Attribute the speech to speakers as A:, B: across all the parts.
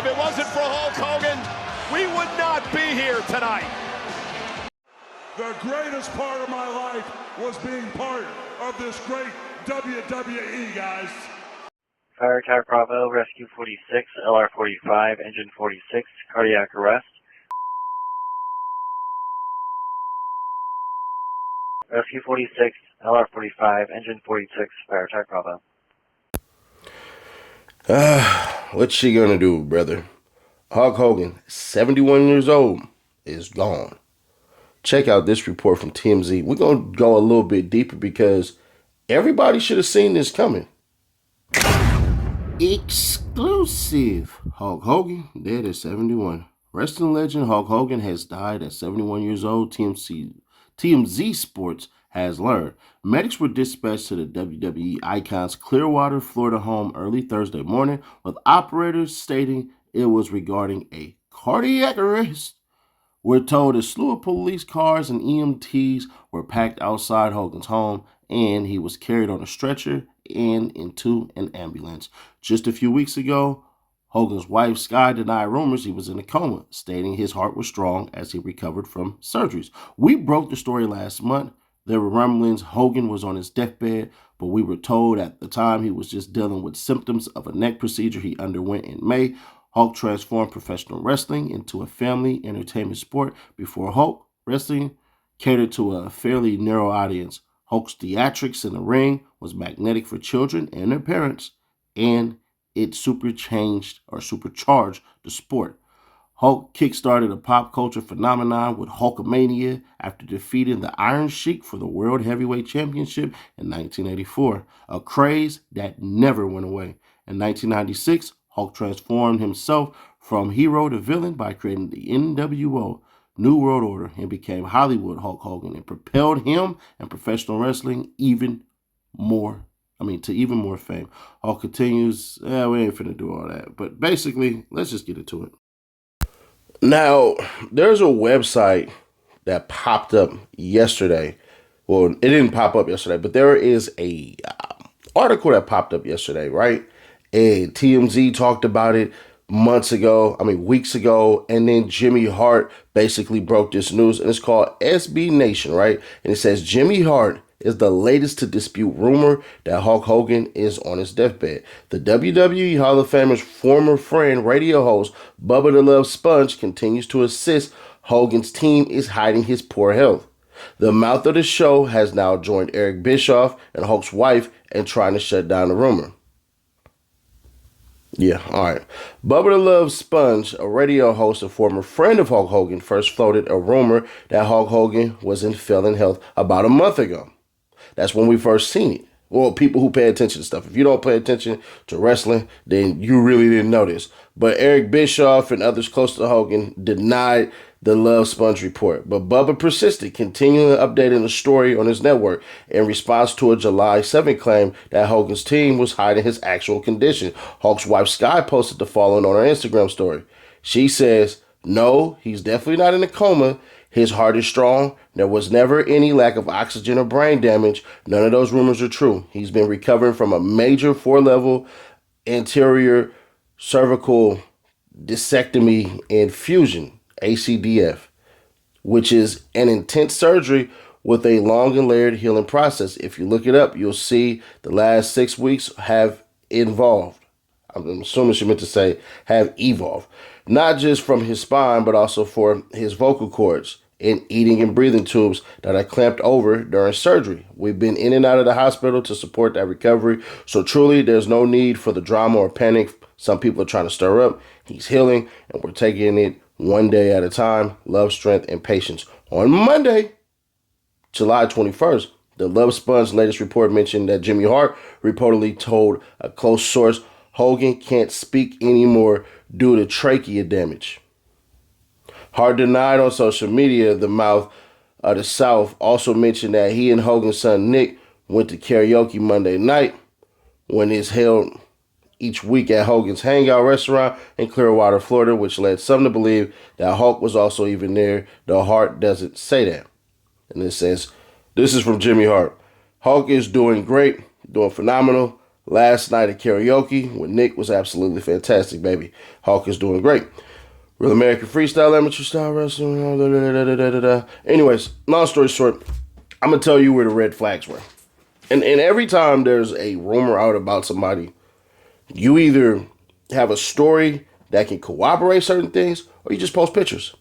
A: If it wasn't for Hulk Hogan, we would not be here tonight.
B: The greatest part of my life was being part of this great WWE, guys.
C: Fire Attack Bravo, Rescue 46, LR 45, Engine 46, cardiac arrest. Rescue 46, LR 45, Engine 46, Fire Attack Bravo.
D: What's she gonna do, brother? Hulk Hogan, 71 years old, is gone. Check out this report from TMZ. We're gonna go a little bit deeper because everybody should have seen this coming. Exclusive. Hulk Hogan, dead at 71. Wrestling legend Hulk Hogan has died at 71 years old, TMZ Sports has learned. Medics were dispatched to the WWE Icon's Clearwater, Florida home early Thursday morning, with operators stating it was regarding a cardiac arrest. We're told a slew of police cars and EMTs were packed outside Hogan's home, and he was carried on a stretcher and into an ambulance. Just a few weeks ago, Hogan's wife, Sky, denied rumors he was in a coma, stating his heart was strong as he recovered from surgeries. We broke the story last month. There were rumblings Hogan was on his deathbed, but we were told at the time he was just dealing with symptoms of a neck procedure he underwent in May. Hulk transformed professional wrestling into a family entertainment sport. Before Hulk, wrestling catered to a fairly narrow audience. Hulk's theatrics in the ring was magnetic for children and their parents, and it supercharged the sport. Hulk kickstarted a pop culture phenomenon with Hulkamania after defeating the Iron Sheik for the World Heavyweight Championship in 1984, a craze that never went away. In 1996, Hulk transformed himself from hero to villain by creating the NWO, New World Order, and became Hollywood Hulk Hogan, and propelled him and professional wrestling to even more fame. Hulk continues, we ain't finna do all that, but basically, let's just get into it. Now, there's a website that popped up yesterday. Well, it didn't pop up yesterday, but there is a article that popped up yesterday, right? And TMZ talked about it weeks ago, and then Jimmy Hart basically broke this news, and it's called SB Nation, right? And it says Jimmy Hart is the latest to dispute rumor that Hulk Hogan is on his deathbed. The WWE Hall of Famer's former friend, radio host Bubba the Love Sponge, continues to insist Hogan's team is hiding his poor health. The mouth of the show has now joined Eric Bischoff and Hulk's wife in trying to shut down the rumor. Yeah, all right. Bubba the Love Sponge, a radio host and former friend of Hulk Hogan, first floated a rumor that Hulk Hogan was in failing health about a month ago. That's when we first seen it. Well, people who pay attention to stuff. If you don't pay attention to wrestling, then you really didn't know this. But Eric Bischoff and others close to Hogan denied the Love Sponge report. But Bubba persisted, continually updating the story on his network in response to a July 7th claim that Hogan's team was hiding his actual condition. Hulk's wife Sky posted the following on her Instagram story. She says, "No, he's definitely not in a coma. His heart is strong. There was never any lack of oxygen or brain damage. None of those rumors are true. He's been recovering from a major 4-level anterior cervical discectomy and fusion, ACDF, which is an intense surgery with a long and layered healing process. If you look it up, you'll see the last 6 weeks have involved." I'm assuming she meant to say have evolved. Not just from his spine, but also for his vocal cords and eating and breathing tubes that are clamped over during surgery. We've been in and out of the hospital to support that recovery. So truly, there's no need for the drama or panic some people are trying to stir up. He's healing, and we're taking it one day at a time. Love, strength, and patience. On Monday, July 21st, the Love Sponge latest report mentioned that Jimmy Hart reportedly told a close source Hogan can't speak anymore due to trachea damage. Hart denied on social media. The mouth of the South also mentioned that he and Hogan's son Nick went to karaoke Monday night, when it's held each week at Hogan's Hangout restaurant in Clearwater, Florida, which led some to believe that Hulk was also even there, though Hart doesn't say that. And it says, this is from Jimmy Hart. "Hulk is doing great, doing phenomenal. last night at karaoke with Nick was absolutely fantastic, baby. Hulk is doing great. Real American Freestyle Amateur Style Wrestling. Anyways, long story short, I'm going to tell you where the red flags were. And every time there's a rumor out about somebody, you either have a story that can corroborate certain things or you just post pictures.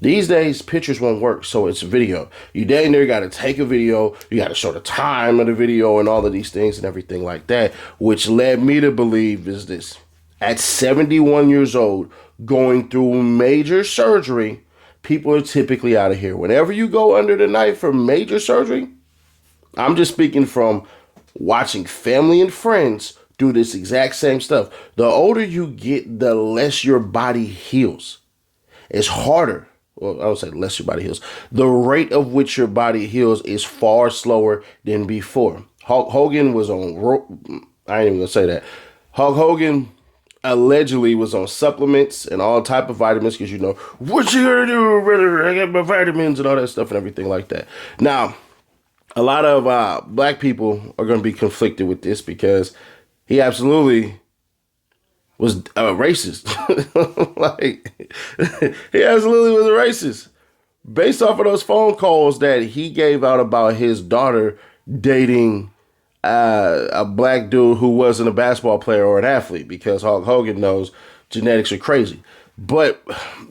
D: These days, pictures won't work, so it's video. You dang near got to take a video. You got to show the time of the video and all of these things and everything like that, which led me to believe is this. At 71 years old, going through major surgery, people are typically out of here. Whenever you go under the knife for major surgery, I'm just speaking from watching family and friends do this exact same stuff. The older you get, the less your body heals. It's harder. Well, I don't say less your body heals. The rate of which your body heals is far slower than before. Hulk Hogan was on, I ain't even gonna say that. Hulk Hogan allegedly was on supplements and all type of vitamins because, you know, what you gonna do, brother? I got my vitamins and all that stuff and everything like that. Now, a lot of black people are going to be conflicted with this because he absolutely was a racist. Like, he absolutely was a racist. Based off of those phone calls that he gave out about his daughter dating a black dude who wasn't a basketball player or an athlete, because Hulk Hogan knows genetics are crazy. But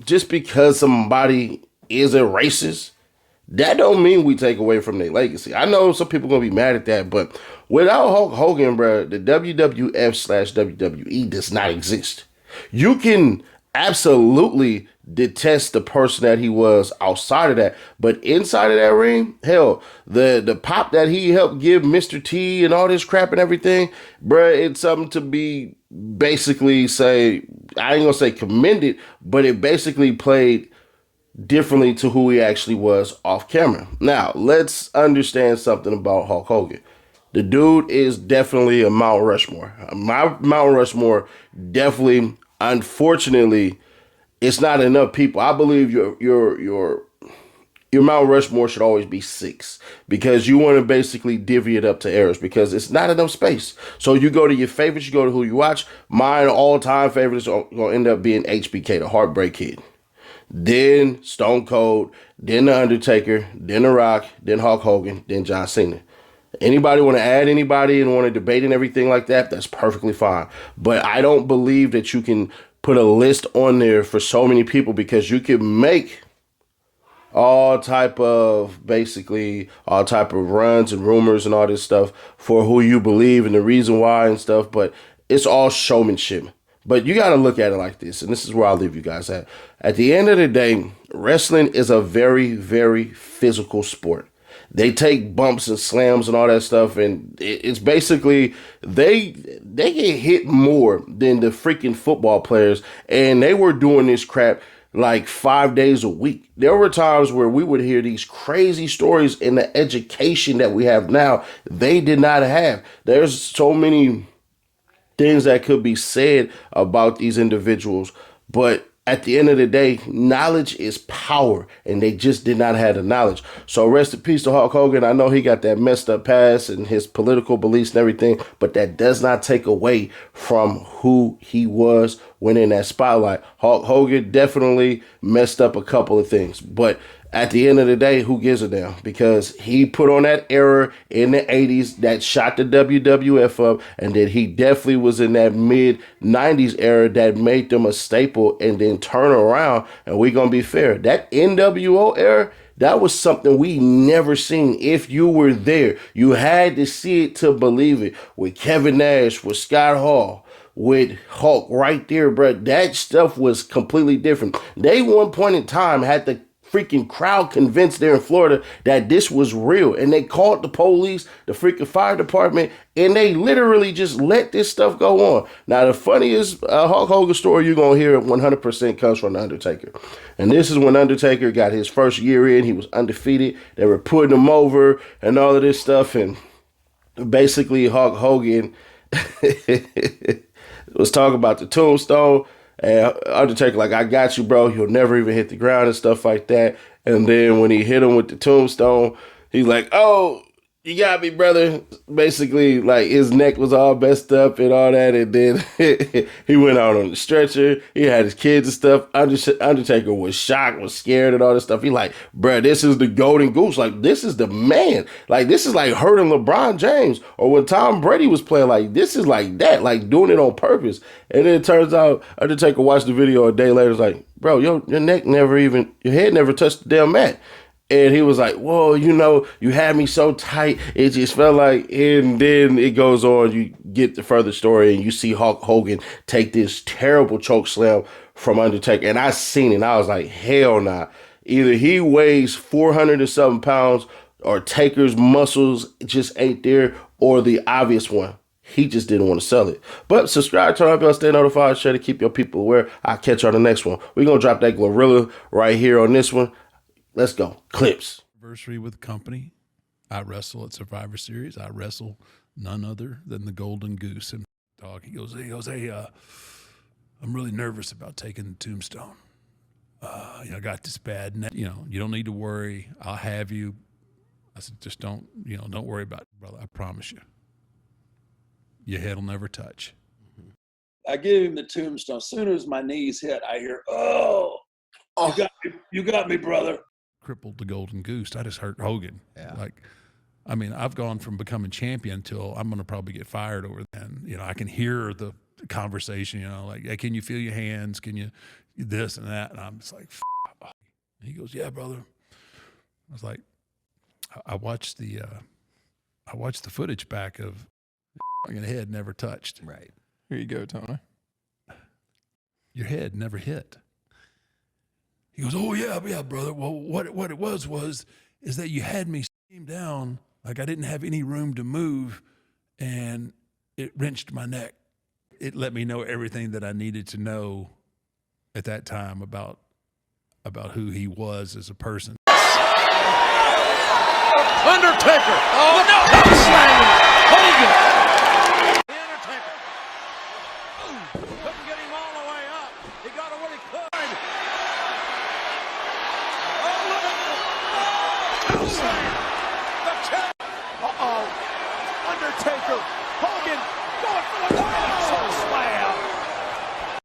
D: just because somebody is a racist, that don't mean we take away from their legacy. I know some people going to be mad at that, but without Hulk Hogan, bro, the WWF/WWE does not exist. You can absolutely detest the person that he was outside of that, but inside of that ring, hell, the pop that he helped give Mr. T and all this crap and everything, bro, it's something to be basically say, I ain't gonna say commended, but it basically played differently to who he actually was off camera. Now, let's understand something about Hulk Hogan. The dude is definitely a Mount Rushmore. My Mount Rushmore definitely, unfortunately, it's not enough people. I believe your Mount Rushmore should always be 6 because you want to basically divvy it up to errors because it's not enough space. So you go to your favorites, you go to who you watch. Mine all-time favorites are going to end up being HBK, the Heartbreak Kid. Then Stone Cold, then The Undertaker, then The Rock, then Hulk Hogan, then John Cena. Anybody want to add anybody and want to debate and everything like that, that's perfectly fine. But I don't believe that you can put a list on there for so many people because you can make all type of runs and rumors and all this stuff for who you believe and the reason why and stuff. But it's all showmanship. But you got to look at it like this, and this is where I'll leave you guys at. At the end of the day, wrestling is a very, very physical sport. They take bumps and slams and all that stuff, and it's basically they get hit more than the freaking football players, and they were doing this crap like 5 days a week. There were times where we would hear these crazy stories in the education that we have now. They did not have. There's so many things that could be said about these individuals, but at the end of the day, knowledge is power, and they just did not have the knowledge. So rest in peace to Hulk Hogan. I know he got that messed up past and his political beliefs and everything, but that does not take away from who he was when in that spotlight. Hulk Hogan definitely messed up a couple of things, but at the end of the day, who gives a damn? Because he put on that era in the 80s that shot the WWF up, and then he definitely was in that mid-90s era that made them a staple, and then turn around, and we're going to be fair. That NWO era, that was something we never seen. If you were there, you had to see it to believe it. With Kevin Nash, with Scott Hall, with Hulk right there, bro. That stuff was completely different. They, one point in time, had the freaking crowd convinced there in Florida that this was real, and they called the police, the freaking fire department, and they literally just let this stuff go on. Now, the funniest Hulk Hogan story you're gonna hear 100% comes from the Undertaker, and this is when Undertaker got his first year in. He was undefeated. They were putting him over and all of this stuff, and basically Hulk Hogan was talking about the tombstone. And Undertaker like, I got you, bro. He'll never even hit the ground and stuff like that. And then when he hit him with the tombstone, he's like, oh, You got me, brother. Basically, like, his neck was all messed up and all that, and then he went out on the stretcher. He had his kids and stuff. Undertaker was shocked, was scared, and all this stuff. He like, bruh, this is the golden goose. Like, this is the man. Like, this is like hurting LeBron James, or when Tom Brady was playing. Like, this is like that, like doing it on purpose. And then it turns out Undertaker watched the video a day later. It's like, bro, your neck never even, your head never touched the damn mat. And he was like, whoa, you know, you had me so tight. It just felt like, and then it goes on. You get the further story and you see Hulk Hogan take this terrible choke slam from Undertaker. And I seen it. And I was like, hell nah. Either he weighs 400 and something pounds or Taker's muscles just ain't there, or the obvious one. He just didn't want to sell it. But subscribe, turn on bell, stay notified, share to keep your people aware. I'll catch you on the next one. We're going to drop that Glorilla right here on this one. Let's go. Clips.
E: Anniversary with the company. I wrestle at Survivor Series. I wrestle none other than the Golden Goose. And dog, he goes, hey, I'm really nervous about taking the tombstone. I got this bad neck. You don't need to worry. I'll have you. I said, just don't worry about it, brother. I promise you. Your head will never touch.
F: I give him the tombstone. As soon as my knees hit, I hear, oh. You got me, brother.
E: Crippled the Golden Goose. I just hurt Hogan. Yeah. I've gone from becoming champion till I'm going to probably get fired over then. I can hear the conversation, like, hey, can you feel your hands? Can you this and that? And I'm just like, and he goes, yeah, brother. I was like, I watched the footage back of your head never touched.
G: Right. Here you go, Tony.
E: Your head never hit. He goes, oh, yeah, brother. Well, what it was is that you had me down like I didn't have any room to move, and it wrenched my neck. It let me know everything that I needed to know at that time about who he was as a person.
A: Undertaker! Oh, no! Slam!